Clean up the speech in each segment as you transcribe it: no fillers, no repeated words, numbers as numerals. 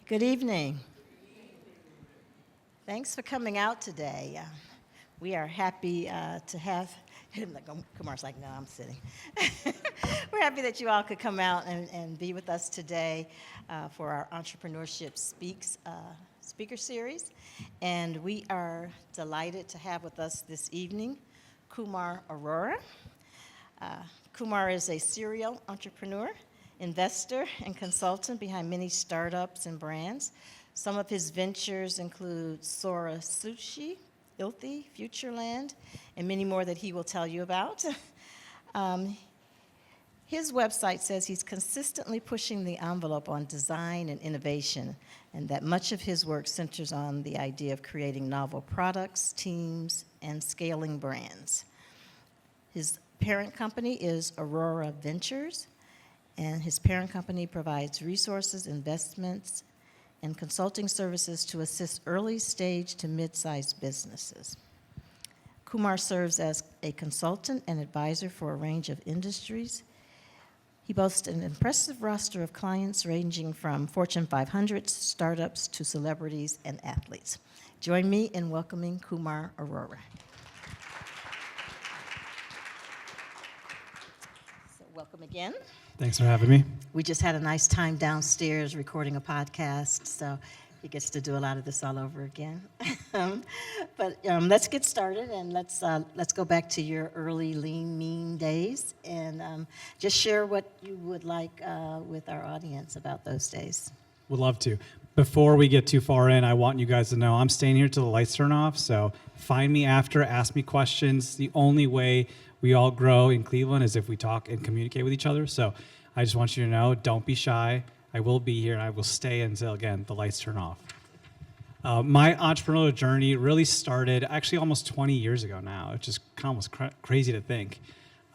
Good evening. Thanks for coming out today. We are happy to have, Kumar's like, no, I'm sitting. We're happy that you all could come out and be with us today for our Entrepreneurship Speaker Series. And we are delighted to have with us this evening Kumar Arora. Kumar is a serial entrepreneur, investor, and consultant behind many startups and brands. Some of his ventures include Sora Sushi, Ilthy, Futureland, and many more that he will tell you about. His website says he's consistently pushing the envelope on design and innovation, and that much of his work centers on the idea of creating novel products, teams, and scaling brands. His parent company is Arora Ventures, and his parent company provides resources, investments, and consulting services to assist early-stage to mid-sized businesses. Kumar serves as a consultant and advisor for a range of industries. He boasts an impressive roster of clients ranging from Fortune 500 startups to celebrities and athletes. Join me in welcoming Kumar Arora. So welcome again. Thanks for having me. We just had a nice time downstairs recording a podcast, so he gets to do a lot of this all over again. But let's get started, and let's go back to your early lean, mean days, and just share what you would like with our audience about those days. Would love to. Before we get too far in, I want you guys to know I'm staying here till the lights turn off, so find me after, ask me questions. The only way we all grow in Cleveland is if we talk and communicate with each other. So I just want you to know, don't be shy. I will be here, and I will stay until, again, the lights turn off. My entrepreneurial journey really started actually almost 20 years ago now. It's just almost crazy to think.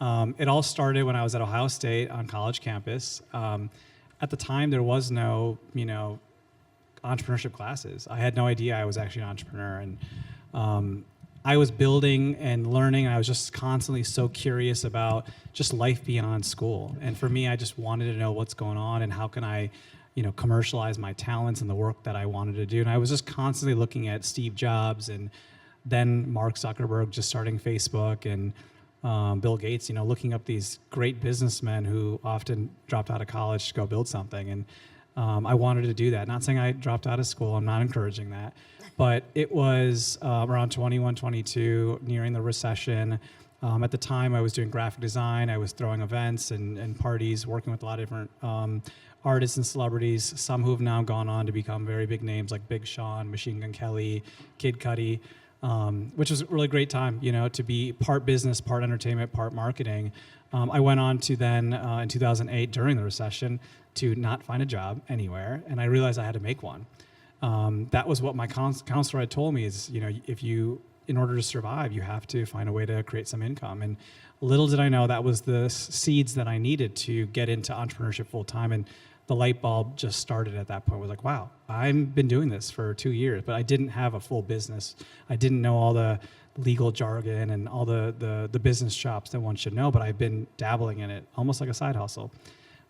It all started when I was at Ohio State on college campus. At the time, there was no, entrepreneurship classes. I had no idea I was actually an entrepreneur, and I was building and learning, and I was just constantly so curious about just life beyond school. And for me, I just wanted to know what's going on and how can I, commercialize my talents and the work that I wanted to do. And I was just constantly looking at Steve Jobs and then Mark Zuckerberg just starting Facebook, and Bill Gates, looking up these great businessmen who often dropped out of college to go build something. And I wanted to do that. Not saying I dropped out of school. I'm not encouraging that. But it was around 21, 22, nearing the recession. At the time, I was doing graphic design. I was throwing events and parties, working with a lot of different artists and celebrities, some who have now gone on to become very big names like Big Sean, Machine Gun Kelly, Kid Cudi, which was a really great time, to be part business, part entertainment, part marketing. I went on to then, in 2008, during the recession, to not find a job anywhere, and I realized I had to make one. That was what my counselor had told me is, in order to survive, you have to find a way to create some income. And little did I know that was the seeds that I needed to get into entrepreneurship full time. And the light bulb just started at that point. I was like, wow, I've been doing this for 2 years, but I didn't have a full business. I didn't know all the legal jargon and all the business chops that one should know, but I've been dabbling in it, almost like a side hustle.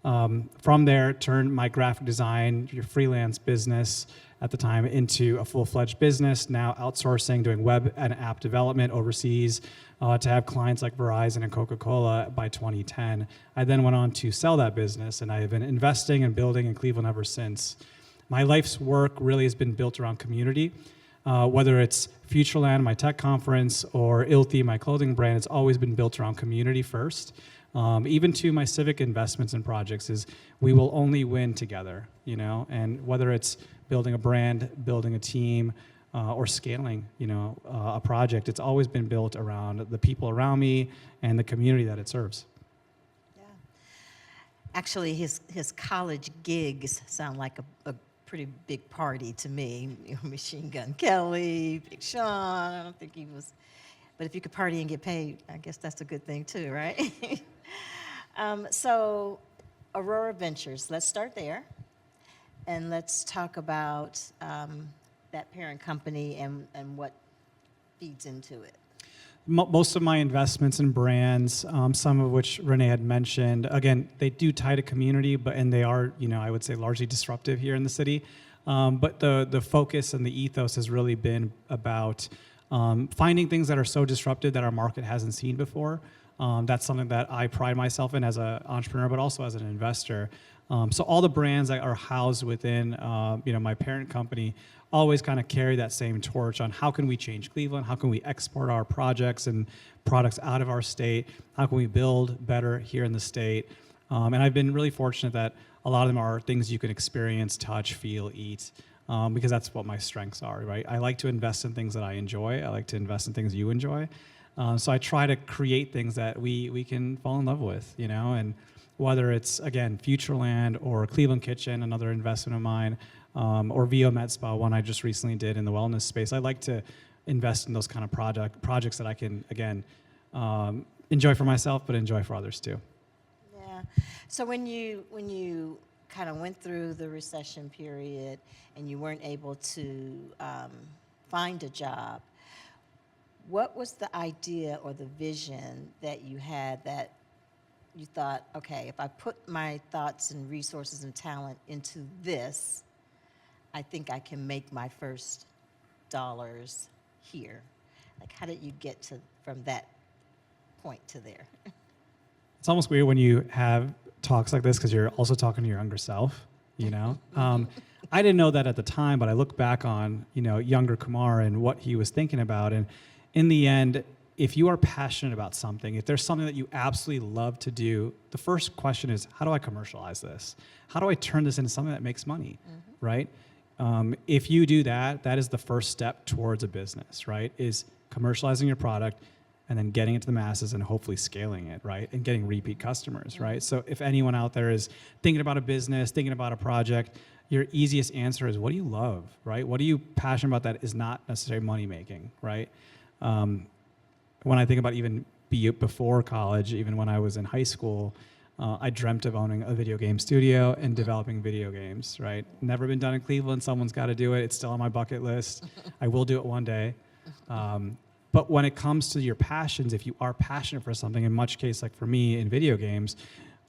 From there, turned my graphic design, your freelance business at the time, into a full-fledged business, now outsourcing, doing web and app development overseas to have clients like Verizon and Coca-Cola by 2010. I then went on to sell that business, and I have been investing and building in Cleveland ever since. My life's work really has been built around community. Whether it's Futureland, my tech conference, or Ilthy, my clothing brand, it's always been built around community first. Even to my civic investments and projects is we will only win together, and whether it's building a brand, building a team, or scaling, a project, it's always been built around the people around me and the community that it serves. Yeah. Actually, his college gigs sound like a pretty big party to me. Machine Gun Kelly, Big Sean, I don't think he was, but if you could party and get paid, I guess that's a good thing too, right? So Arora Ventures, let's start there. And let's talk about that parent company and what feeds into it. Most of my investments in brands, some of which Renee had mentioned, again, they do tie to community, and they are, I would say, largely disruptive here in the city. But the focus and the ethos has really been about finding things that are so disruptive that our market hasn't seen before. That's something that I pride myself in as an entrepreneur, but also as an investor. So all the brands that are housed within my parent company always kind of carry that same torch on how can we change Cleveland, how can we export our projects and products out of our state, how can we build better here in the state. And I've been really fortunate that a lot of them are things you can experience, touch, feel, eat, because that's what my strengths are, right? I like to invest in things that I enjoy. I like to invest in things you enjoy. So I try to create things that we can fall in love with, and whether it's, again, Futureland or Cleveland Kitchen, another investment of mine, or VO Med Spa, one I just recently did in the wellness space. I like to invest in those kind of projects that I can, again, enjoy for myself, but enjoy for others too. Yeah. So when you kind of went through the recession period and you weren't able to find a job, what was the idea or the vision that you had that you thought, okay, if I put my thoughts and resources and talent into this, I think I can make my first dollars here? Like, how did you get from that point to there? It's almost weird when you have talks like this because you're also talking to your younger self, I didn't know that at the time, but I look back on, younger Kumar and what he was thinking about. And in the end, if you are passionate about something, if there's something that you absolutely love to do, the first question is, how do I commercialize this? How do I turn this into something that makes money, right? If you do that, that is the first step towards a business, right? Is commercializing your product and then getting it to the masses and hopefully scaling it, right? And getting repeat customers, right? So if anyone out there is thinking about a business, thinking about a project, your easiest answer is, what do you love, right? What are you passionate about that is not necessarily money making, right? When I think about even before college, even when I was in high school, I dreamt of owning a video game studio and developing video games, right? Never been done in Cleveland. Someone's got to do it. It's still on my bucket list. I will do it one day. But when it comes to your passions, if you are passionate for something, in much case, like for me in video games,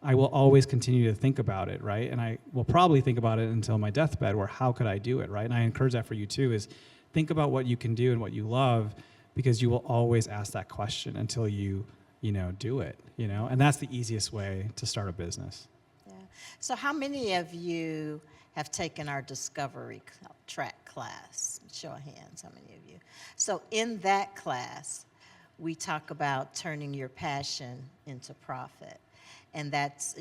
I will always continue to think about it, right? And I will probably think about it until my deathbed, where how could I do it, right? And I encourage that for you too, is think about what you can do and what you love, because you will always ask that question until you do it, and that's the easiest way to start a business. Yeah. So how many of you have taken our Discovery Track class? Show of hands, how many of you? So in that class, we talk about turning your passion into profit. And that's,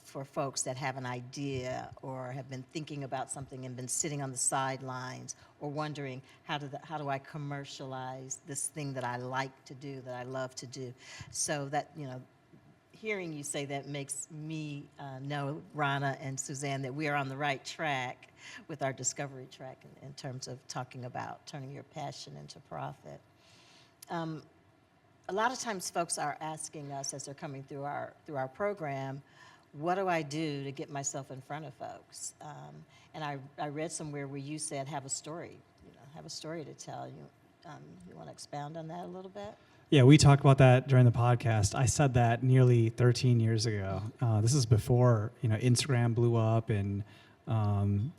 for folks that have an idea or have been thinking about something and been sitting on the sidelines or wondering, how do I commercialize this thing that I like to do, that I love to do? So that, hearing you say that makes me know, Rana and Suzanne, that we are on the right track with our Discovery Track in terms of talking about turning your passion into profit. A lot of times folks are asking us as they're coming through our program, what do I do to get myself in front of folks? And I read somewhere where you said have a story, have a story to tell. You want to expound on that a little bit? Yeah, we talked about that during the podcast. I said that nearly 13 years ago. This is before Instagram blew up, and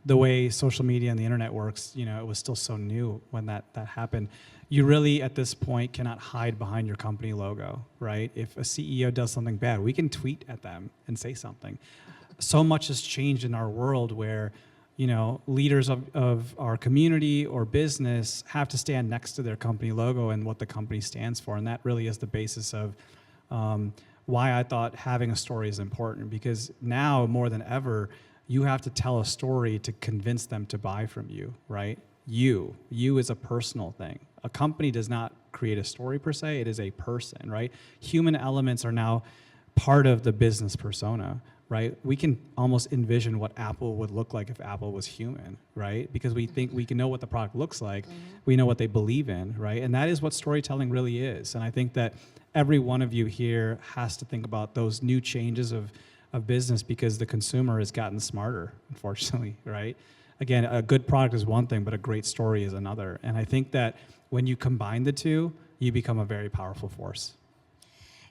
the way social media and the internet works, it was still so new when that happened. You really, at this point, cannot hide behind your company logo, right? If a CEO does something bad, we can tweet at them and say something. So much has changed in our world where, leaders of our community or business have to stand next to their company logo and what the company stands for. And that really is the basis of why I thought having a story is important, because now more than ever, you have to tell a story to convince them to buy from you, right? You is a personal thing. A company does not create a story per se, it is a person, right? Human elements are now part of the business persona, right? We can almost envision what Apple would look like if Apple was human, right? Because we think we can know what the product looks like, we know what they believe in, right? And that is what storytelling really is. And I think that every one of you here has to think about those new changes of business, because the consumer has gotten smarter, unfortunately, right? Again, a good product is one thing, but a great story is another. And I think that when you combine the two, you become a very powerful force.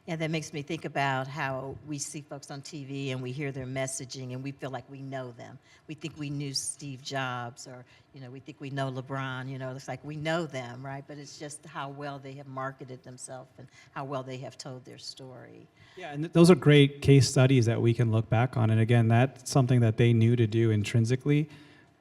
Yeah, that makes me think about how we see folks on TV and we hear their messaging and we feel like we know them. We think we knew Steve Jobs, or, we think we know LeBron, it's like we know them, right? But it's just how well they have marketed themselves and how well they have told their story. Yeah, and those are great case studies that we can look back on. And again, that's something that they knew to do intrinsically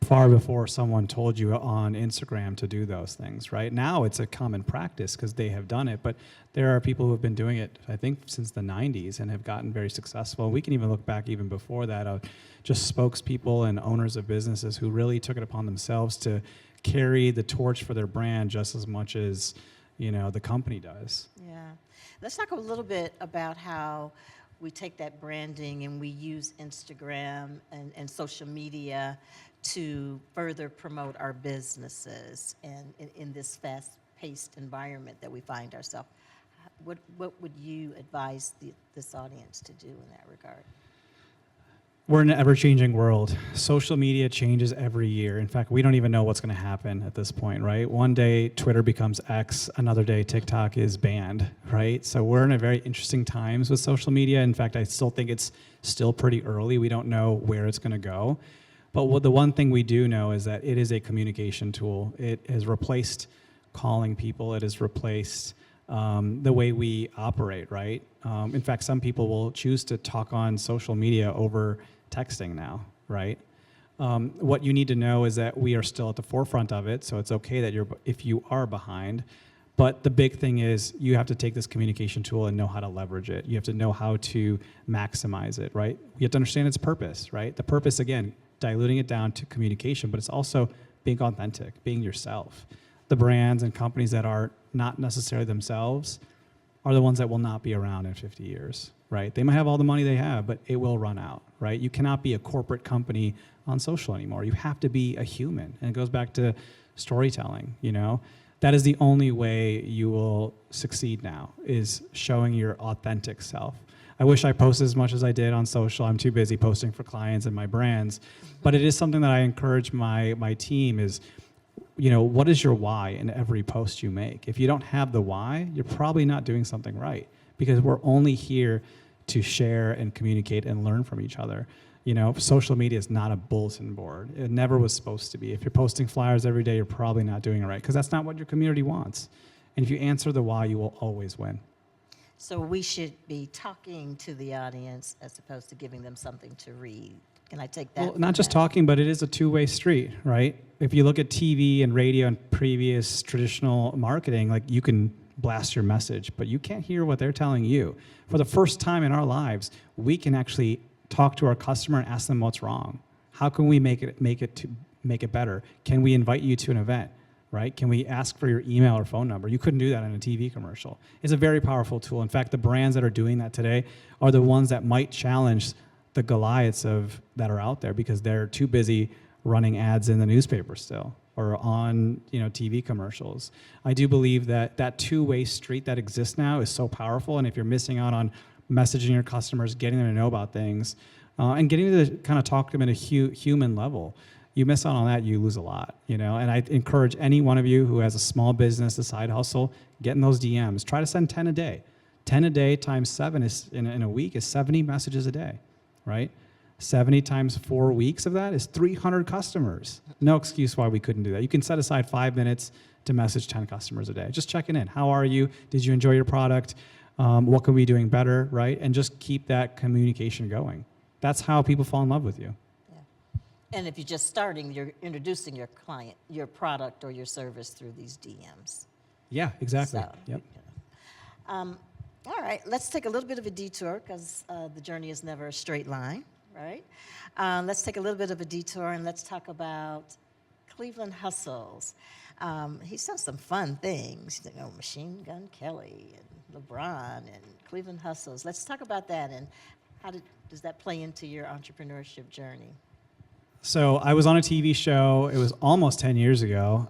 far before someone told you on Instagram to do those things, right? Now it's a common practice because they have done it, but there are people who have been doing it, I think, since the 90s and have gotten very successful. We can even look back even before that of just spokespeople and owners of businesses who really took it upon themselves to carry the torch for their brand just as much as, the company does. Yeah. Let's talk a little bit about how we take that branding and we use Instagram and social media to further promote our businesses and in this fast-paced environment that we find ourselves. What would you advise this audience to do in that regard? We're in an ever-changing world. Social media changes every year. In fact, we don't even know what's going to happen at this point, right? One day Twitter becomes X, another day TikTok is banned, right? So we're in a very interesting times with social media. In fact, I still think it's still pretty early. We don't know where it's going to go. But the one thing we do know is that it is a communication tool. It has replaced calling people. It has replaced the way we operate, right? In fact, some people will choose to talk on social media over texting now, right? What you need to know is that we are still at the forefront of it, so it's okay that if you are behind. But the big thing is you have to take this communication tool and know how to leverage it. You have to know how to maximize it, right? You have to understand its purpose, right? The purpose, again, diluting it down to communication, but it's also being authentic, being yourself. The brands and companies that are not necessarily themselves are the ones that will not be around in 50 years, right? They might have all the money they have, but it will run out, right? You cannot be a corporate company on social anymore. You have to be a human. And it goes back to storytelling, That is the only way you will succeed now, is showing your authentic self. I wish I posted as much as I did on social. I'm too busy posting for clients and my brands. But it is something that I encourage my team is, what is your why in every post you make? If you don't have the why, you're probably not doing something right, because we're only here to share and communicate and learn from each other. Social media is not a bulletin board. It never was supposed to be. If you're posting flyers every day, you're probably not doing it right, because that's not what your community wants. And if you answer the why, you will always win. So we should be talking to the audience as opposed to giving them something to read. Can I take that? Well, not just talking, but it is a two-way street, right? If you look at TV and radio and previous traditional marketing, like, you can blast your message, but you can't hear what they're telling you. For the first time in our lives, we can actually talk to our customer and ask them what's wrong. How can we make it better? Can we invite you to an event? Right? Can we ask for your email or phone number? You couldn't do that in a TV commercial. It's a very powerful tool. In fact, the brands that are doing that today are the ones that might challenge the Goliaths that are out there, because they're too busy running ads in the newspaper still, or on TV commercials. I do believe that two-way street that exists now is so powerful, and if you're missing out on messaging your customers, getting them to know about things, and getting to kind of talk to them at a human level, you miss out on that, you lose a lot, And I encourage any one of you who has a small business, a side hustle, get in those DMs. Try to send 10 a day. 10 a day times 7 is in a week is 70 messages a day, right? 70 times 4 weeks of that is 300 customers. No excuse why we couldn't do that. You can set aside 5 minutes to message 10 customers a day. Just checking in. How are you? Did you enjoy your product? What can we be doing better, right? And just keep that communication going. That's how people fall in love with you. And if you're just starting, you're introducing your client, your product or your service through these DMs. Yeah, exactly. So, yep. All right, let's take a little bit of a detour, because the journey is never a straight line, right? Let's take a little bit of a detour and let's talk about Cleveland Hustles. He's done some fun things, Machine Gun Kelly and LeBron and Cleveland Hustles. Let's talk about that, and how does that play into your entrepreneurship journey? So I was on a TV show, it was almost 10 years ago,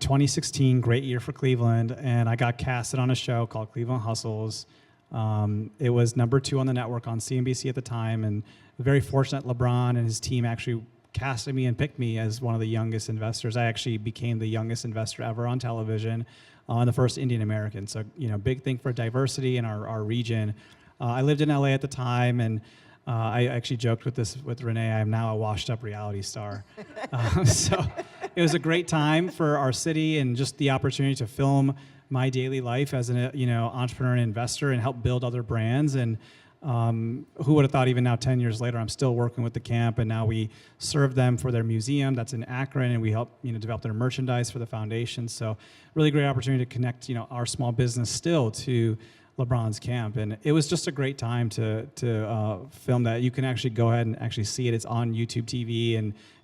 2016, great year for Cleveland, and I got casted on a show called Cleveland Hustles. It was number 2 on the network on CNBC at the time, and very fortunate LeBron and his team actually casted me and picked me as one of the youngest investors. I actually became the youngest investor ever on television. and the first Indian American. So, big thing for diversity in our region. I lived in LA at the time, and I actually joked with Renee. I am now a washed-up reality star. So it was a great time for our city and just the opportunity to film my daily life as an entrepreneur and investor and help build other brands. And who would have thought even now 10 years later I'm still working with the camp, and now we serve them for their museum that's in Akron, and we help develop their merchandise for the foundation. So really great opportunity to connect our small business still to LeBron's camp. And it was just a great time to film that. You can actually go ahead and actually see it. It's on YouTube TV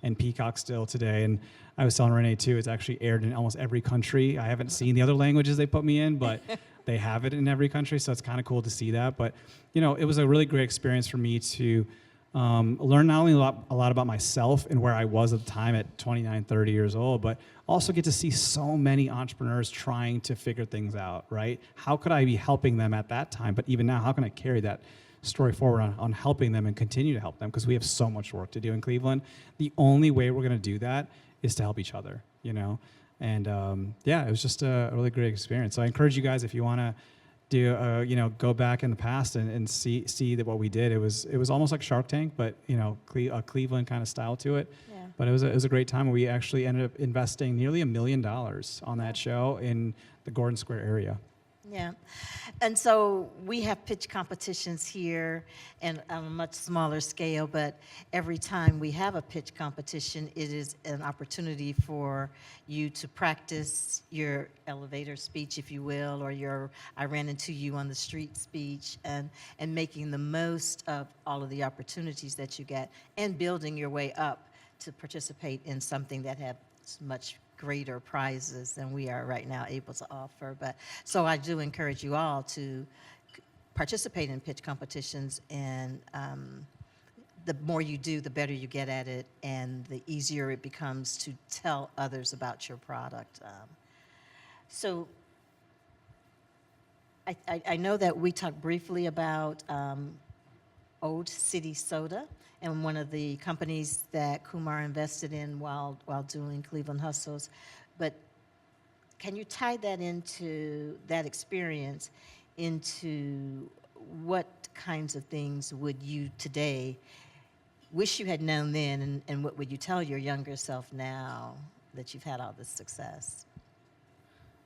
and Peacock still today. And I was telling Renee too, it's actually aired in almost every country. I haven't seen the other languages they put me in, but they have it in every country, so it's kind of cool to see that. But it was a really great experience for me to learn not only a lot about myself and where I was at the time at 29, 30 years old, but also get to see so many entrepreneurs trying to figure things out, right? How could I be helping them at that time? But even now, how can I carry that story forward on helping them and continue to help them? Because we have so much work to do in Cleveland. The only way we're going to do that is to help each other, And it was just a really great experience. So I encourage you guys, if you want to do, go back in the past and see that what we did. It was almost like Shark Tank, but a Cleveland kind of style to it. Yeah. But it was a great time. We actually ended up investing nearly $1 million on that show in the Gordon Square area. Yeah. And so we have pitch competitions here and on a much smaller scale, but every time we have a pitch competition, it is an opportunity for you to practice your elevator speech, if you will, or your I ran into you on the street speech, and making the most of all of the opportunities that you get and building your way up to participate in something that has much greater prizes than we are right now able to offer. But so I do encourage you all to participate in pitch competitions, and the more you do, the better you get at it, and the easier it becomes to tell others about your product. So I know that we talked briefly about Old City Soda, and one of the companies that Kumar invested in while doing Cleveland Hustles. But can you tie that into that experience into what kinds of things would you today wish you had known then, and what would you tell your younger self now that you've had all this success?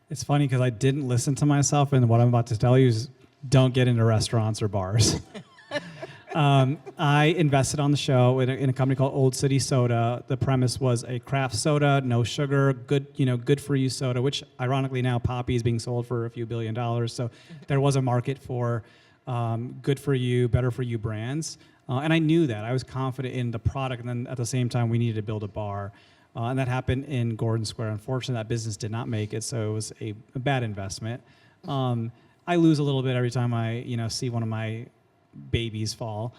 It's funny because I didn't listen to myself, and what I'm about to tell you is don't get into restaurants or bars. I invested on the show in a company called Old City Soda. The premise was a craft soda, no sugar, good for you soda, which ironically now Poppy is being sold for a few $1 billion. So there was a market for good for you, better for you brands. And I knew that. I was confident in the product, and then at the same time, we needed to build a bar. And that happened in Gordon Square. Unfortunately, that business did not make it, so it was a bad investment. I lose a little bit every time I see one of my babies fall,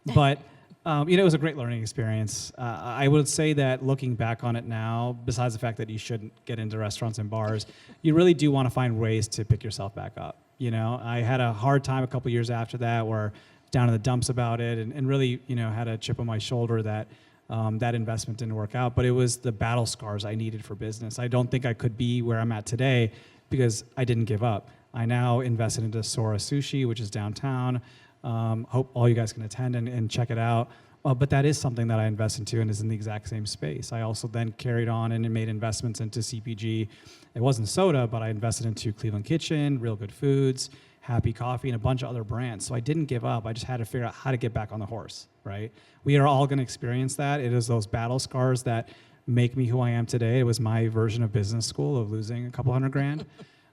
but it was a great learning experience. I would say that looking back on it now, besides the fact that you shouldn't get into restaurants and bars, you really do want to find ways to pick yourself back up. I had a hard time a couple years after that, where down in the dumps about it, and really had a chip on my shoulder that that investment didn't work out. But it was the battle scars I needed for business. I don't think I could be where I'm at today because I didn't give up. I now invested into Sora Sushi, which is downtown. Hope all you guys can attend and check it out. But that is something that I invest into and is in the exact same space. I also then carried on and made investments into CPG. It wasn't soda, but I invested into Cleveland Kitchen, Real Good Foods, Happy Coffee, and a bunch of other brands. So I didn't give up. I just had to figure out how to get back on the horse, right? We are all going to experience that. It is those battle scars that make me who I am today. It was my version of business school of losing a couple $100,000.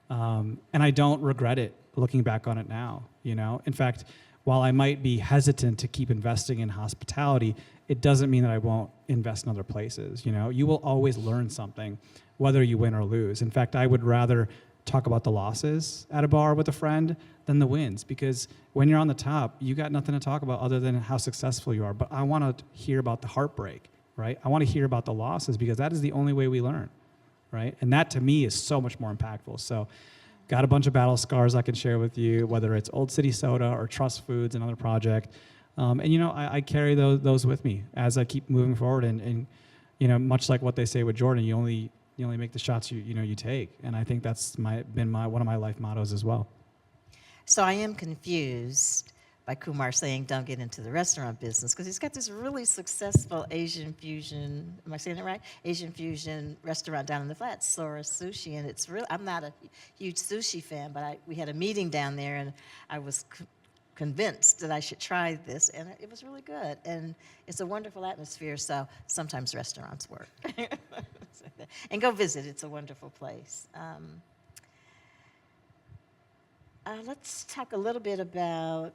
And I don't regret it looking back on it now, In fact, while I might be hesitant to keep investing in hospitality, it doesn't mean that I won't invest in other places. You will always learn something, whether you win or lose. In fact, I would rather talk about the losses at a bar with a friend than the wins, because when you're on the top, you got nothing to talk about other than how successful you are. But I want to hear about the heartbreak, right? I want to hear about the losses, because that is the only way we learn, right? And that to me is so much more impactful. So got a bunch of battle scars I can share with you, whether it's Old City Soda or Trust Foods, another project. I carry those with me as I keep moving forward. And much like what they say with Jordan, you only you only make the shots you take. And I think that's been one of my life mottos as well. So I am confused by Kumar saying don't get into the restaurant business, because he's got this really successful Asian fusion, am I saying it right? Asian fusion restaurant down in the Flats, Sora Sushi, and it's real. I'm not a huge sushi fan, but we had a meeting down there, and I was convinced that I should try this, and it was really good. And it's a wonderful atmosphere, so sometimes restaurants work. And go visit, it's a wonderful place. Let's talk a little bit about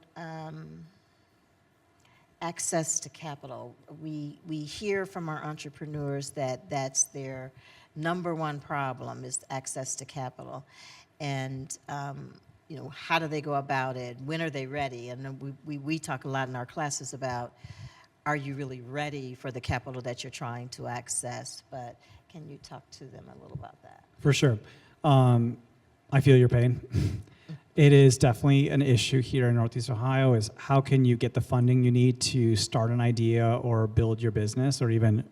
access to capital. We hear from our entrepreneurs that that's their number one problem, is access to capital. And how do they go about it? When are they ready? And then we talk a lot in our classes about, are you really ready for the capital that you're trying to access? But can you talk to them a little about that? For sure. I feel your pain. It is definitely an issue here in Northeast Ohio, is how can you get the funding you need to start an idea or build your business, or even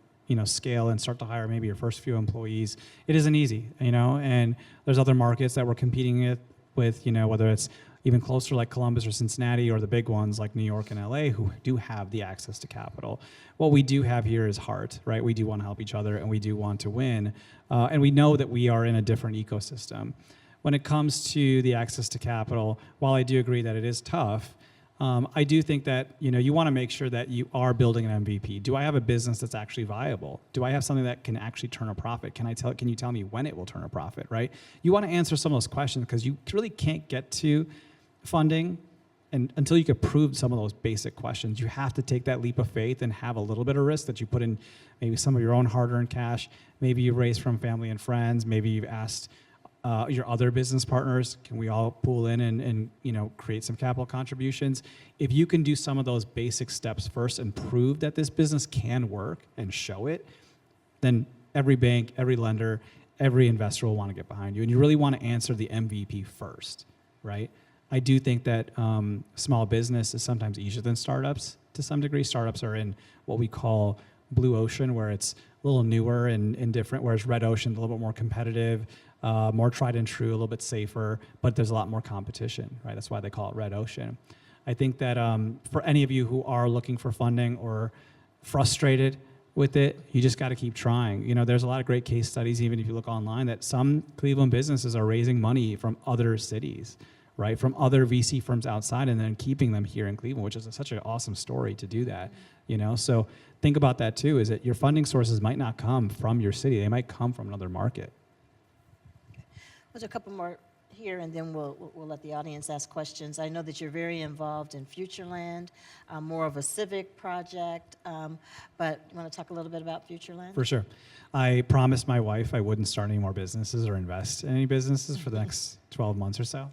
scale and start to hire maybe your first few employees. It isn't easy, and there's other markets that we're competing with, whether it's even closer like Columbus or Cincinnati, or the big ones like New York and LA, who do have the access to capital. What we do have here is heart, right? We do want to help each other, and we do want to win. And we know that we are in a different ecosystem. When it comes to the access to capital, while I do agree that it is tough, I do think that you want to make sure that you are building an MVP. Do I have a business that's actually viable? Do I have something that can actually turn a profit? Can you tell me when it will turn a profit, right? You want to answer some of those questions, because you really can't get to funding until you can prove some of those basic questions. You have to take that leap of faith and have a little bit of risk that you put in, maybe some of your own hard-earned cash. Maybe you raised from family and friends. Maybe you've asked your other business partners, can we all pool in and create some capital contributions? If you can do some of those basic steps first and prove that this business can work and show it, then every bank, every lender, every investor will want to get behind you. And you really want to answer the MVP first, right? I do think that small business is sometimes easier than startups to some degree. Startups are in what we call blue ocean, where it's a little newer and different, whereas red ocean is a little bit more competitive, more tried and true, a little bit safer, but there's a lot more competition, right? That's why they call it red ocean. I think that for any of you who are looking for funding or frustrated with it, you just got to keep trying. There's a lot of great case studies, even if you look online, that some Cleveland businesses are raising money from other cities, right? From other VC firms outside, and then keeping them here in Cleveland, which is such an awesome story to do that, So think about that too, is that your funding sources might not come from your city. They might come from another market. There's a couple more here, and then we'll let the audience ask questions. I know that you're very involved in Futureland, more of a civic project, but you want to talk a little bit about Futureland? For sure. I promised my wife I wouldn't start any more businesses or invest in any businesses for the next 12 months or so.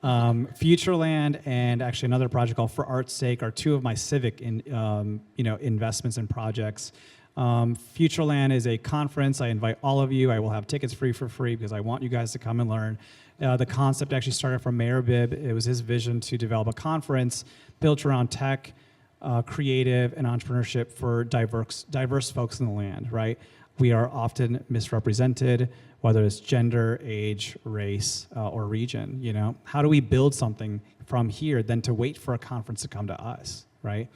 Futureland and actually another project called For Art's Sake are two of my civic investments and projects. Futureland is a conference. I invite all of you. I will have tickets for free because I want you guys to come and learn. The concept actually started from Mayor Bibb. It was his vision to develop a conference built around tech, creative, and entrepreneurship for diverse folks in the land, right? We are often misrepresented, whether it's gender, age, race, or region. How do we build something from here than to wait for a conference to come to us, right?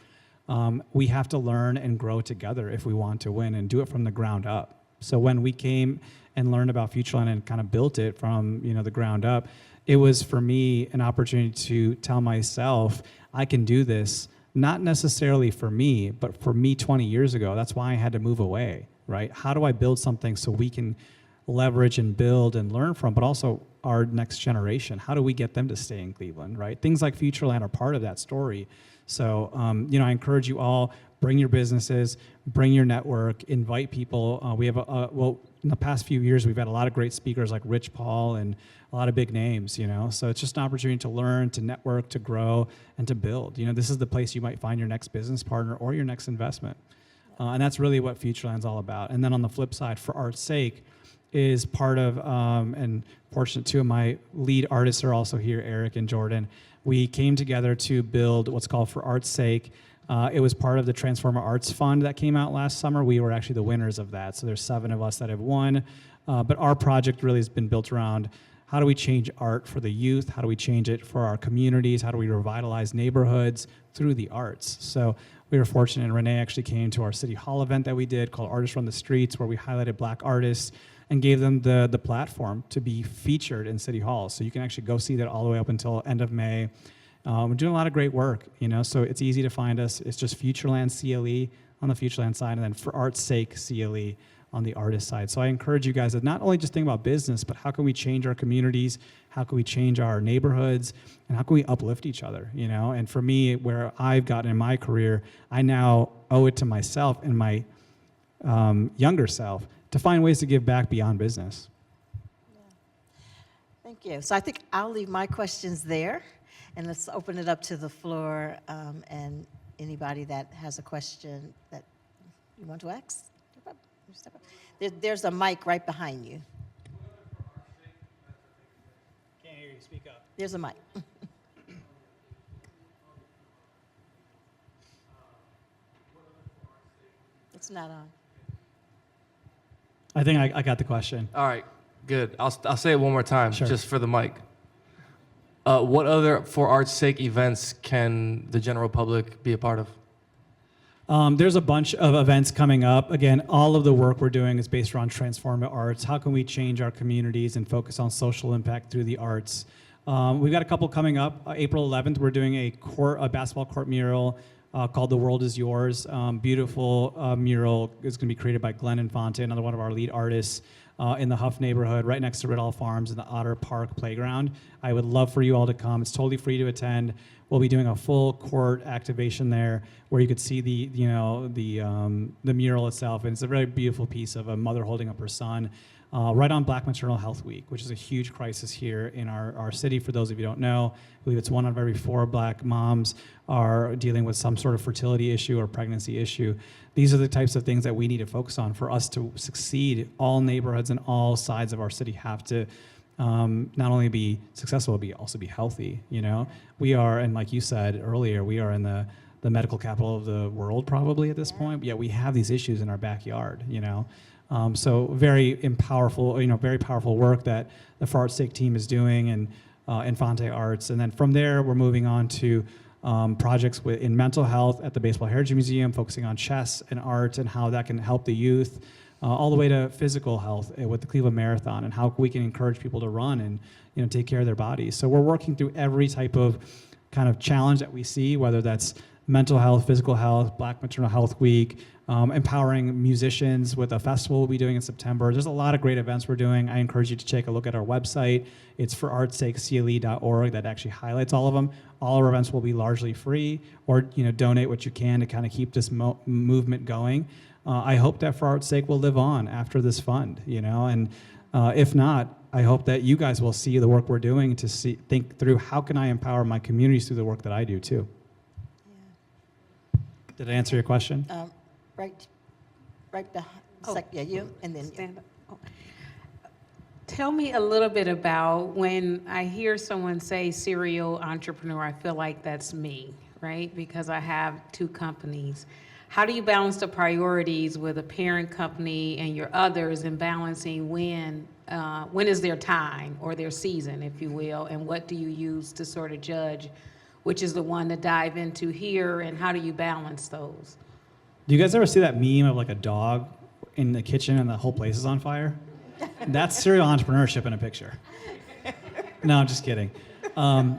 We have to learn and grow together if we want to win, and do it from the ground up. So when we came and learned about Futureland and kind of built it from the ground up, it was for me an opportunity to tell myself I can do this, not necessarily for me, but for me 20 years ago. That's why I had to move away, right? How do I build something so we can leverage and build and learn from, but also our next generation? How do we get them to stay in Cleveland, right? Things like Futureland are part of that story. So, I encourage you all, bring your businesses, bring your network, invite people. We have, in the past few years, we've had a lot of great speakers like Rich Paul and a lot of big names, So it's just an opportunity to learn, to network, to grow, and to build. This is the place you might find your next business partner or your next investment. And that's really what Futureland's all about. And then on the flip side, For Art's Sake is part of, and fortunate two of my lead artists are also here, Eric and Jordan. We came together to build what's called For Art's Sake. It was part of the Transformer Arts Fund that came out last summer. We were actually the winners of that. So there's 7 of us that have won. But our project really has been built around how do we change art for the youth? How do we change it for our communities? How do we revitalize neighborhoods through the arts? So we were fortunate, and Renee actually came to our City Hall event that we did called Artists Run the Streets, where we highlighted Black artists and gave them the platform to be featured in City Hall. So you can actually go see that all the way up until end of May. We're doing a lot of great work, so it's easy to find us. It's just Futureland CLE on the Futureland side, and then For Art's Sake CLE on the artist side. So I encourage you guys to not only just think about business, but how can we change our communities? How can we change our neighborhoods? And how can we uplift each other, And for me, where I've gotten in my career, I now owe it to myself and my younger self to find ways to give back beyond business. Thank you. So I think I'll leave my questions there, and let's open it up to the floor, and anybody that has a question that you want to ask. Step up. There's a mic right behind you. Can't hear you. Speak up. There's a mic. It's not on. I think I got the question. All right, good. I'll say it one more time, Sure. just for the mic. What other For Art's Sake events can the general public be a part of? There's a bunch of events coming up. Again, all of the work we're doing is based around transformative arts. How can we change our communities and focus on social impact through the arts? We've got a couple coming up. April 11th, we're doing a basketball court mural called The World Is Yours. Beautiful mural is going to be created by Glenn Infante, another one of our lead artists in the Huff neighborhood, right next to Riddall Farms in the Otter Park playground. I would love for you all to come. It's totally free to attend. We'll be doing a full court activation there where you could see the mural itself. And it's a very beautiful piece of a mother holding up her son right on Black Maternal Health Week, which is a huge crisis here in our city. For those of you who don't know, I believe it's 1 out of every 4 Black moms are dealing with some sort of fertility issue or pregnancy issue. These are the types of things that we need to focus on for us to succeed. All neighborhoods and all sides of our city have to not only be successful, but also be healthy. We are, and like you said earlier, we are in the medical capital of the world probably at this point, but yet we have these issues in our backyard. So very powerful work that the For Art's Sake team is doing, and Infante Arts. And then from there, we're moving on to projects in mental health at the Baseball Heritage Museum, focusing on chess and art and how that can help the youth. All the way to physical health with the Cleveland Marathon and how we can encourage people to run and take care of their bodies. So we're working through every type of kind of challenge that we see, whether that's mental health, physical health, Black Maternal Health Week, empowering musicians with a festival we'll be doing in September. There's a lot of great events we're doing. I encourage you to take a look at our website. It's forartsakecle.org that actually highlights all of them. All our events will be largely free, or donate what you can to kind of keep this movement going. I hope that For Art's Sake will live on after this fund, and if not, I hope that you guys will see the work we're doing to think through how can I empower my communities through the work that I do too. Yeah. Did I answer your question? Right behind. Oh. You, and then Stand up. Oh. Tell me a little bit about when I hear someone say serial entrepreneur, I feel like that's me, right? Because I have 2 companies. How do you balance the priorities with a parent company and your others, and balancing when is their time or their season, if you will, and what do you use to sort of judge which is the one to dive into here, and how do you balance those? Do you guys ever see that meme of like a dog in the kitchen and the whole place is on fire? That's serial entrepreneurship in a picture. No, I'm just kidding. no.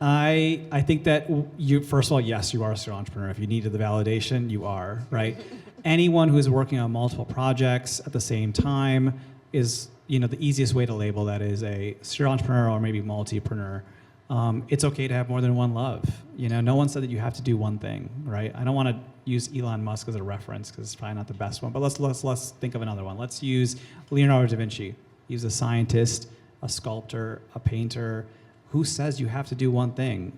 I think that you, first of all, yes, you are a serial entrepreneur. If you needed the validation, you are, right? Anyone who is working on multiple projects at the same time is, the easiest way to label that is a serial entrepreneur or maybe multipreneur. It's okay to have more than one love. No one said that you have to do one thing, right? I don't want to use Elon Musk as a reference because it's probably not the best one, but let's think of another one. Let's use Leonardo da Vinci. He's a scientist, a sculptor, a painter. Who says you have to do one thing,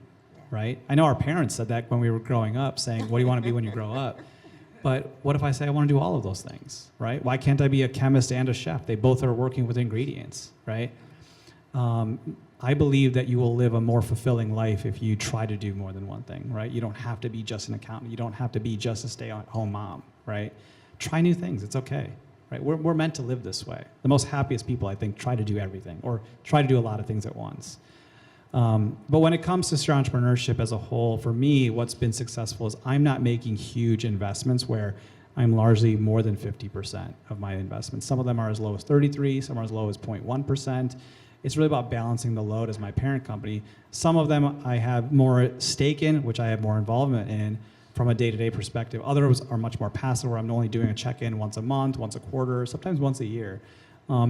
right? I know our parents said that when we were growing up, saying, what do you want to be when you grow up? But what if I say I want to do all of those things, right? Why can't I be a chemist and a chef? They both are working with ingredients, right? I believe that you will live a more fulfilling life if you try to do more than one thing, right? You don't have to be just an accountant. You don't have to be just a stay-at-home mom, right? Try new things. It's okay, right? right? We're meant to live this way. The most happiest people, I think, try to do everything or try to do a lot of things at once. But when it comes to serial entrepreneurship as a whole, for me, what's been successful is I'm not making huge investments where I'm largely more than 50% of my investments. Some of them are as low as 33, some are as low as 0.1%. It's really about balancing the load as my parent company. Some of them I have more stake in, which I have more involvement in from a day-to-day perspective. Others are much more passive, where I'm only doing a check-in once a month, once a quarter, sometimes once a year,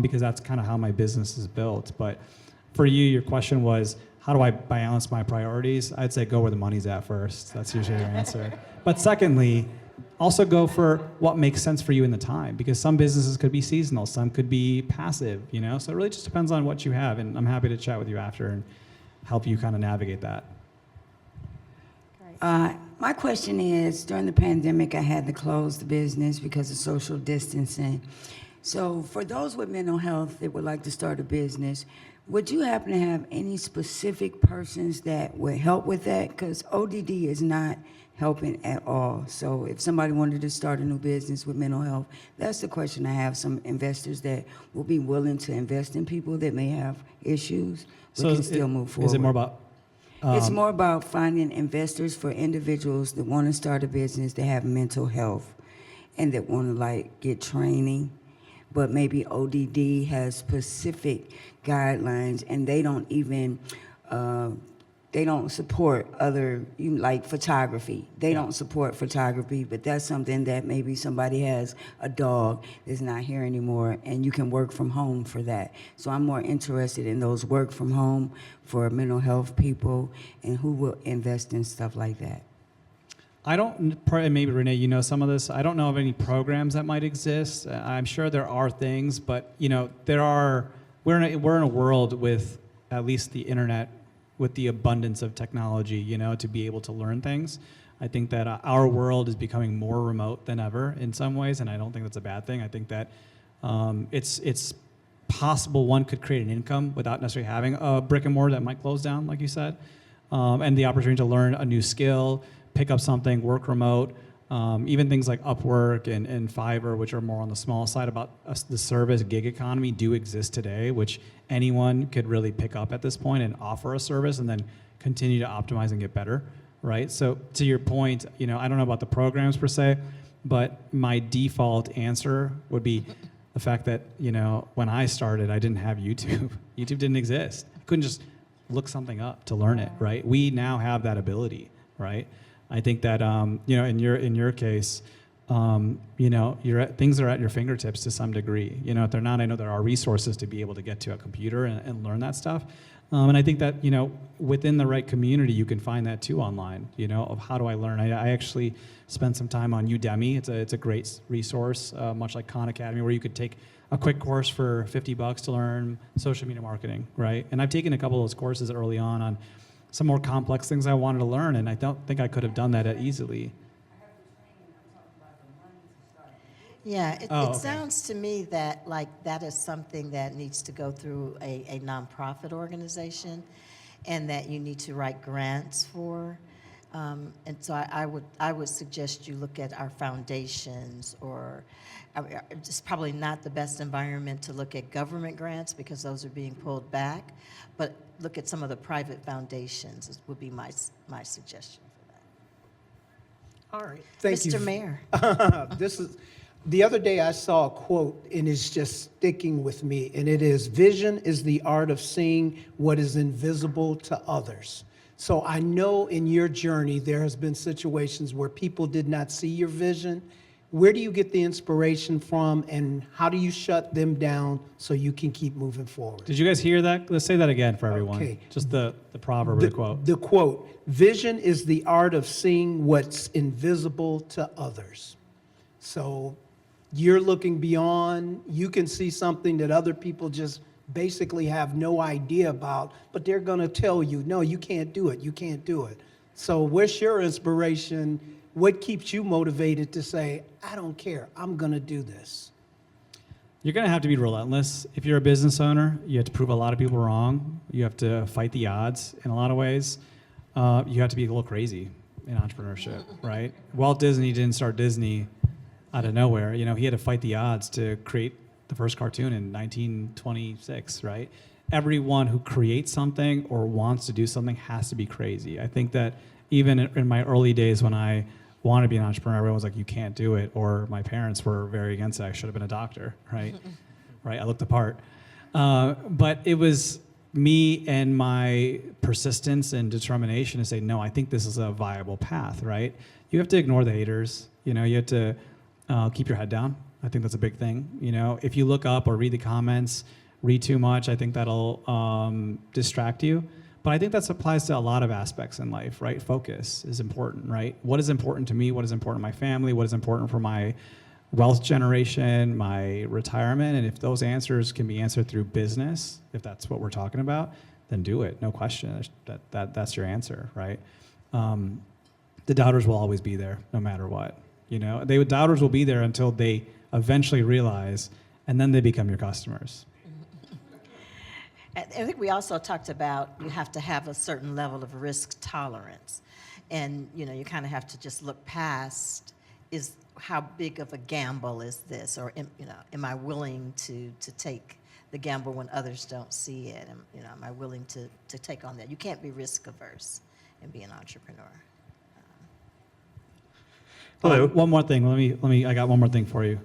because that's kind of how my business is built. But for you, your question was, how do I balance my priorities? I'd say go where the money's at first. That's usually your answer. But secondly, also go for what makes sense for you in the time, because some businesses could be seasonal, some could be passive, you know? So it really just depends on what you have, and I'm happy to chat with you after and help you kind of navigate that. My question is, during the pandemic, I had to close the business because of social distancing. So for those with mental health that would like to start a business, would you happen to have any specific persons that would help with that? Because ODD is not helping at all. So if somebody wanted to start a new business with mental health, that's the question I have. Some investors that will be willing to invest in people that may have issues but can still move forward. Is it more about? It's more about finding investors for individuals that want to start a business that have mental health and that want to like get training, but maybe ODD has specific guidelines and they don't even they don't support other, like photography. They don't support photography, but that's something that maybe somebody has a dog that's not here anymore and you can work from home for that. So I'm more interested in those work from home for mental health people and who will invest in stuff like that. I don't, maybe Renee, you know some of this. I don't know of any programs that might exist. I'm sure there are things, but you know, we're in a world with at least the internet, with the abundance of technology, you know, to be able to learn things. I think that our world is becoming more remote than ever in some ways, and I don't think that's a bad thing. I think that it's possible one could create an income without necessarily having a brick and mortar that might close down, like you said, and the opportunity to learn a new skill, pick up something, work remote, even things like Upwork and Fiverr, which are more on the small side about the service gig economy, do exist today, which anyone could really pick up at this point and offer a service and then continue to optimize and get better, right? So to your point, you know, I don't know about the programs per se, but my default answer would be the fact that, you know, when I started, I didn't have YouTube. YouTube didn't exist. I couldn't just look something up to learn it, right? We now have that ability, right? I think that you know, in your case, you know, things are at your fingertips to some degree. You know, if they're not, I know there are resources to be able to get to a computer and learn that stuff. And I think that, you know, within the right community, you can find that too online. You know, of how do I learn? I actually spent some time on Udemy. It's a great resource, much like Khan Academy, where you could take a quick course for $50 to learn social media marketing, right? And I've taken a couple of those courses early on some more complex things I wanted to learn, and I don't think I could have done that easily. Yeah, it okay. sounds to me that like that is something that needs to go through a nonprofit organization, and that you need to write grants for. And so I would suggest you look at our foundations, or it's probably not the best environment to look at government grants because those are being pulled back, but look at some of the private foundations would be my suggestion for that. All right, thank you. Mr. Mayor. The other day I saw a quote, and it's just sticking with me, and it is, "Vision is the art of seeing what is invisible to others." So I know in your journey there has been situations where people did not see your vision. Where do you get the inspiration from, and how do you shut them down so you can keep moving forward? Did you guys hear that? Let's say that again for everyone. Okay. Just the proverb or the quote. The quote, "Vision is the art of seeing what's invisible to others." So you're looking beyond, you can see something that other people just basically have no idea about, but they're going to tell you, no, you can't do it, you can't do it. So what's your inspiration? What keeps you motivated to say, I don't care, I'm going to do this? You're going to have to be relentless. If you're a business owner, you have to prove a lot of people wrong. You have to fight the odds in a lot of ways. You have to be a little crazy in entrepreneurship, right? Walt Disney didn't start Disney out of nowhere. You know, he had to fight the odds to create the first cartoon in 1926, right? Everyone who creates something or wants to do something has to be crazy. I think that even in my early days when I wanted to be an entrepreneur, everyone was like, you can't do it. Or my parents were very against it. I should have been a doctor, right? Right, I looked the part. But it was me and my persistence and determination to say, no, I think this is a viable path, right? You have to ignore the haters. You know, you have to keep your head down. I think that's a big thing. You know, if you look up or read the comments, read too much, I think that'll distract you. But I think that applies to a lot of aspects in life, right? Focus is important, right? What is important to me? What is important to my family? What is important for my wealth generation, my retirement? And if those answers can be answered through business, if that's what we're talking about, then do it. No question. That's your answer, right? The doubters will always be there, no matter what. You know, doubters will be there until they eventually realize, and then they become your customers. I think we also talked about you have to have a certain level of risk tolerance. And, you know, you kind of have to just look past, is how big of a gamble is this? Or, am I willing to take the gamble when others don't see it? Am I willing to take on that? You can't be risk averse and be an entrepreneur. Hello. One more thing. I got one more thing for you.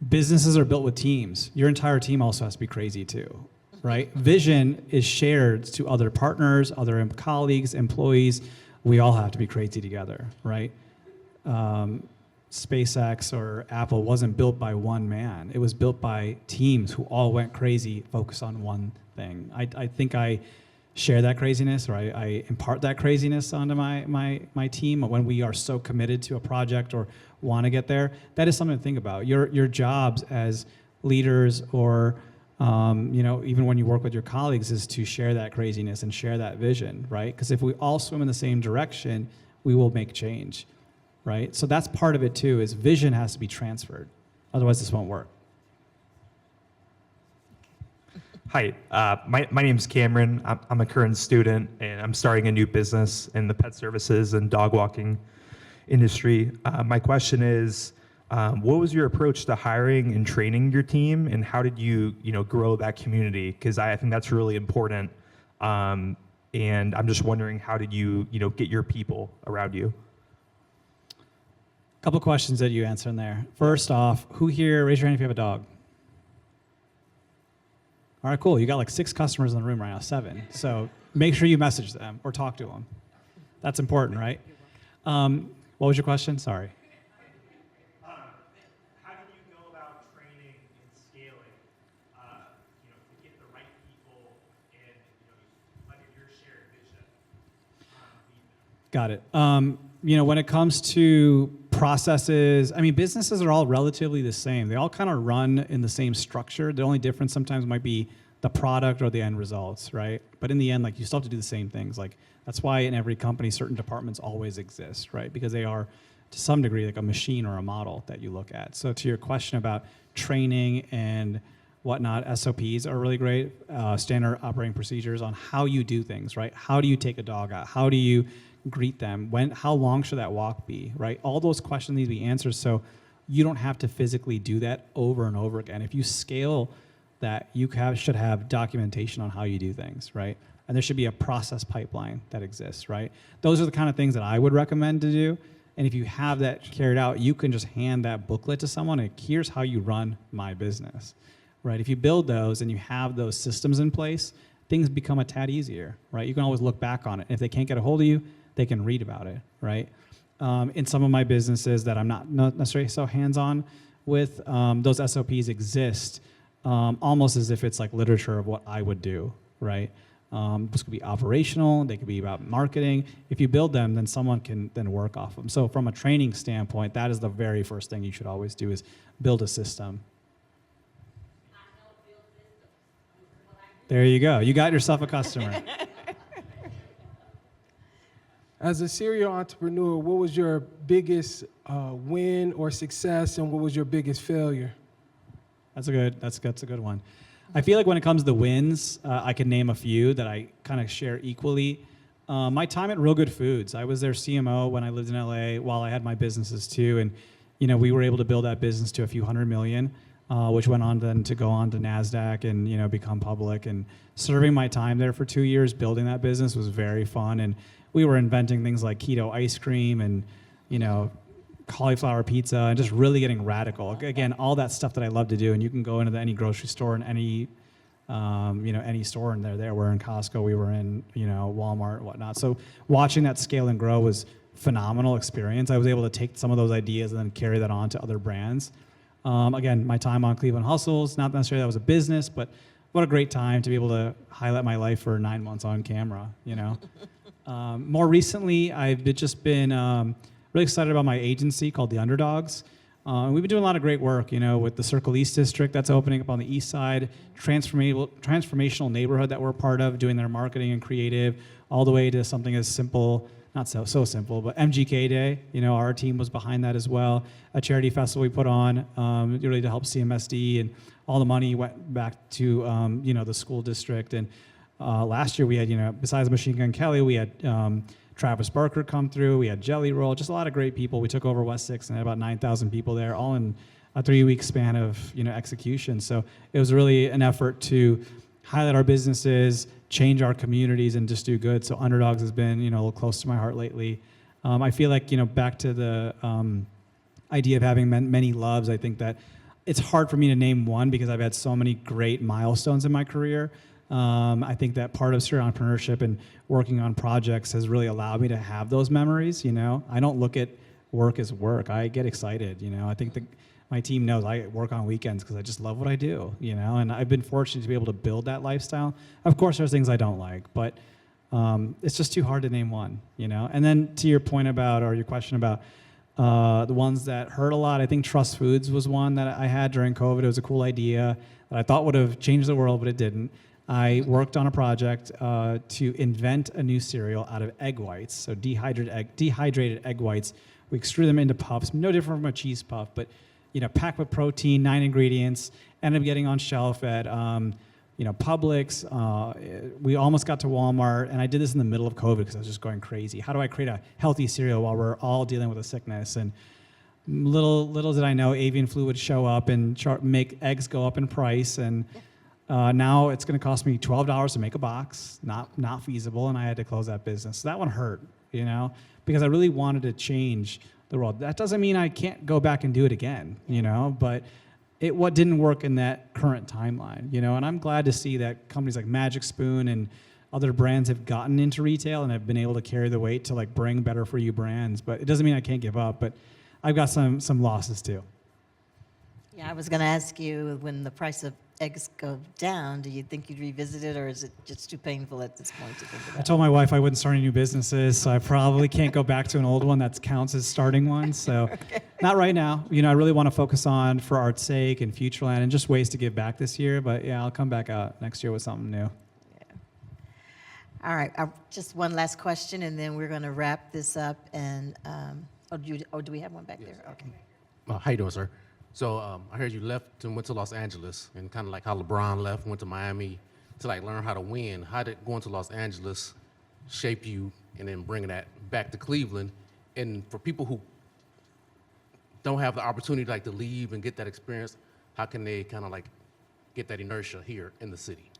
Businesses are built with teams. Your entire team also has to be crazy too, right? Vision is shared to other partners, other colleagues, employees. We all have to be crazy together, right? SpaceX or Apple wasn't built by one man. It was built by teams who all went crazy, focused on one thing. I think I share that craziness, or I impart that craziness onto my team when we are so committed to a project or want to get there. That is something to think about. Your jobs as leaders, or even when you work with your colleagues, is to share that craziness and share that vision, right? Because if we all swim in the same direction, we will make change, right? So that's part of it too, is vision has to be transferred. Otherwise this won't work. Hi, my name's Cameron. I'm a current student, and I'm starting a new business in the pet services and dog walking industry. My question is, what was your approach to hiring and training your team, and how did you grow that community? Because I think that's really important. And I'm just wondering, how did you get your people around you? A couple questions that you answer in there. First off, who here, raise your hand if you have a dog. All right, cool. You got like 6 customers in the room right now, 7. So make sure you message them or talk to them. That's important, right? What was your question? Sorry. How do you go about training and scaling, to get the right people and under your shared vision? Got it. When it comes to processes, businesses are all relatively the same. They all kind of run in the same structure. The only difference sometimes might be the product or the end results, right? But in the end, you still have to do the same things. That's why in every company, certain departments always exist, right? Because they are, to some degree, like a machine or a model that you look at. So to your question about training and whatnot, SOPs are really great, standard operating procedures on how you do things, right? How do you take a dog out? How do you greet them? How long should that walk be, right? All those questions need to be answered, so you don't have to physically do that over and over again. If you scale that, you should have documentation on how you do things, right? And there should be a process pipeline that exists, right? Those are the kind of things that I would recommend to do. And if you have that carried out, you can just hand that booklet to someone and here's how you run my business, right? If you build those and you have those systems in place, things become a tad easier, right? You can always look back on it. If they can't get a hold of you, they can read about it, right? In some of my businesses that I'm not necessarily so hands-on with, those SOPs exist almost as if it's like literature of what I would do, right? This could be operational, they could be about marketing. If you build them, then someone can then work off them. So from a training standpoint, that is the very first thing you should always do, is build a system. There you go. You got yourself a customer. As a serial entrepreneur, what was your biggest win or success, and what was your biggest failure? That's a good one. I feel like when it comes to wins, I can name a few that I kind of share equally. My time at Real Good Foods, I was their CMO when I lived in LA while I had my businesses too, and we were able to build that business to a few hundred million, which went on then to go on to NASDAQ and, become public. And serving my time there for 2 years, building that business was very fun. And we were inventing things like keto ice cream and, cauliflower pizza and just really getting radical. Again, all that stuff that I love to do. And you can go into any grocery store and any store and they're there. We're in Costco, we were in, Walmart, whatnot. So watching that scale and grow was phenomenal experience. I was able to take some of those ideas and then carry that on to other brands. Again, my time on Cleveland Hustles, not necessarily that was a business, but what a great time to be able to highlight my life for 9 months on camera, More recently, I've just been really excited about my agency called The Underdogs. We've been doing a lot of great work, with the Circle East District that's opening up on the east side, transformational neighborhood that we're part of, doing their marketing and creative, all the way to something as simple, not so simple, but MGK Day. Our team was behind that as well. A charity festival we put on, really to help CMSD, and all the money went back to, the school district. And last year we had, besides Machine Gun Kelly, we had Travis Barker come through. We had Jelly Roll, just a lot of great people. We took over West 6 and had about 9,000 people there, all in a 3-week span of execution. So it was really an effort to highlight our businesses, change our communities, and just do good. So Underdogs has been a little close to my heart lately. I feel like back to the idea of having many loves. I think that it's hard for me to name one because I've had so many great milestones in my career. I think that part of serial entrepreneurship and working on projects has really allowed me to have those memories. I don't look at work as work. I get excited. I think my team knows I work on weekends because I just love what I do. And I've been fortunate to be able to build that lifestyle. Of course, there's things I don't like, but it's just too hard to name one. And then to your point about, or your question about the ones that hurt a lot, I think Trust Foods was one that I had during COVID. It was a cool idea that I thought would have changed the world, but it didn't. I worked on a project to invent a new cereal out of egg whites, so dehydrated egg whites. We extrude them into puffs, no different from a cheese puff, but packed with protein, 9 ingredients. Ended up getting on shelf at Publix. We almost got to Walmart, and I did this in the middle of COVID because I was just going crazy. How do I create a healthy cereal while we're all dealing with a sickness? And little did I know avian flu would show up and make eggs go up in price. And now it's going to cost me $12 to make a box. Not feasible, and I had to close that business. So that one hurt, because I really wanted to change the world. That doesn't mean I can't go back and do it again, but what didn't work in that current timeline, and I'm glad to see that companies like Magic Spoon and other brands have gotten into retail and have been able to carry the weight to bring better for you brands. But it doesn't mean I can't give up, but I've got some losses too. Yeah, I was going to ask you, when the price of eggs go down, do you think you'd revisit it, or is it just too painful at this point to think about? I told my wife I wouldn't start any new businesses, so I probably can't go back to an old one that counts as starting one. So okay. Not right now. I really want to focus on For Art's Sake and Futureland and just ways to give back this year. But yeah, I'll come back out next year with something new. Yeah. All right, just one last question, and then we're going to wrap this up. And do we have one back there? Okay. How you doing, sir? So I heard you left and went to Los Angeles, and kind of like how LeBron left, went to Miami to learn how to win. How did going to Los Angeles shape you, and then bringing that back to Cleveland? And for people who don't have the opportunity to leave and get that experience, how can they kind of get that inertia here in the city?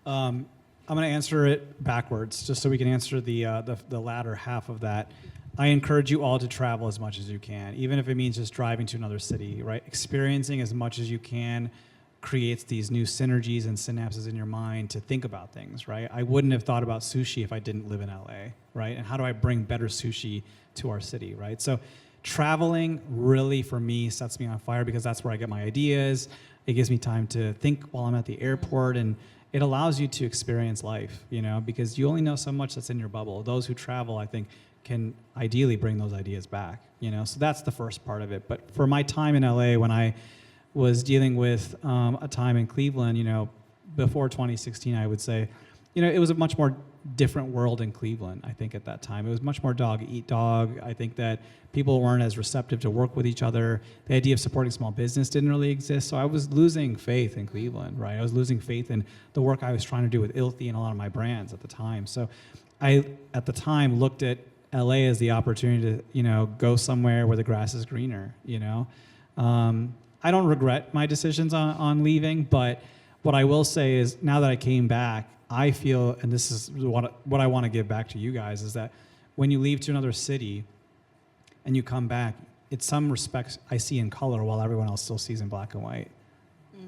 I'm going to answer it backwards, just so we can answer the latter half of that. I encourage you all to travel as much as you can, even if it means just driving to another city, right? Experiencing as much as you can creates these new synergies and synapses in your mind to think about things, right? I wouldn't have thought about sushi if I didn't live in LA, right? And how do I bring better sushi to our city, right? So traveling really, for me, sets me on fire because that's where I get my ideas. It gives me time to think while I'm at the airport, and it allows you to experience life, because you only know so much that's in your bubble. Those who travel, I think, can ideally bring those ideas back, so that's the first part of it. But for my time in LA, when I was dealing with a time in Cleveland, before 2016, I would say, it was a much more different world in Cleveland, I think, at that time. It was much more dog eat dog. I think that people weren't as receptive to work with each other. The idea of supporting small business didn't really exist. So I was losing faith in Cleveland, right? I was losing faith in the work I was trying to do with Ilthy and a lot of my brands at the time. So I, at the time, looked at LA is the opportunity to, go somewhere where the grass is greener, I don't regret my decisions on leaving, but what I will say is now that I came back, I feel, and this is what I want to give back to you guys, is that when you leave to another city and you come back, in some respects I see in color while everyone else still sees in black and white.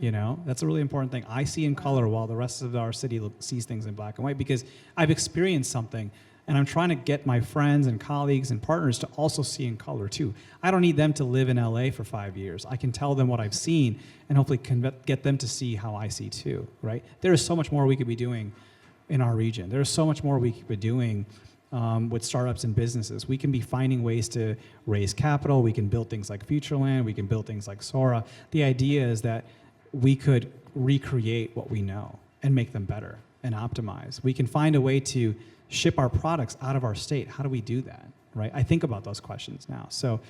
That's a really important thing. I see in color while the rest of our city sees things in black and white because I've experienced something, and I'm trying to get my friends and colleagues and partners to also see in color too. I don't need them to live in LA for 5 years. I can tell them what I've seen and hopefully get them to see how I see too, right? There is so much more we could be doing in our region. There's so much more we could be doing with startups and businesses. We can be finding ways to raise capital. We can build things like Futureland. We can build things like Sora. The idea is that we could recreate what we know and make them better and optimize. We can find a way to ship our products out of our state. How do we do that, right? I think about those questions now. So,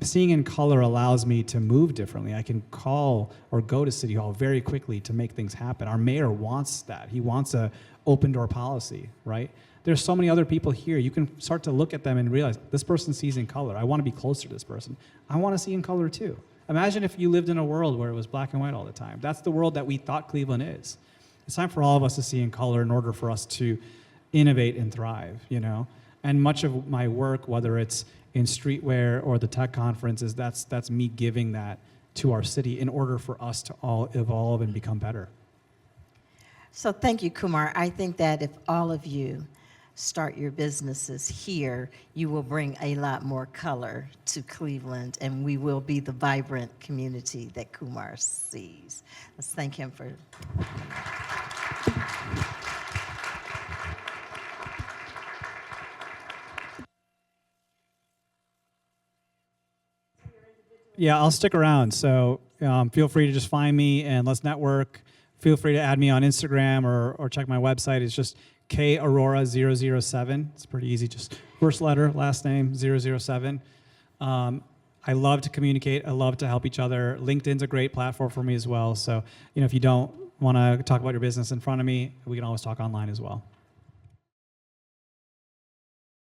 seeing in color allows me to move differently. I can call or go to City Hall very quickly to make things happen. Our mayor wants that. He wants a open door policy, right? There's so many other people here. You can start to look at them and realize this person sees in color. I want to be closer to this person. I want to see in color too. Imagine if you lived in a world where it was black and white all the time. That's the world that we thought Cleveland is. It's time for all of us to see in color in order for us to innovate and thrive, And much of my work, whether it's in streetwear or the tech conferences, that's me giving that to our city in order for us to all evolve and become better. So thank you, Kumar. I think that if all of you start your businesses here, you will bring a lot more color to Cleveland, and we will be the vibrant community that Kumar sees. Let's thank him for. Yeah, I'll stick around. So feel free to just find me and let's network. Feel free to add me on Instagram or check my website. It's just Arora007. It's pretty easy. Just first letter, last name, 007. I love to communicate. I love to help each other. LinkedIn's a great platform for me as well. So, if you don't want to talk about your business in front of me, we can always talk online as well.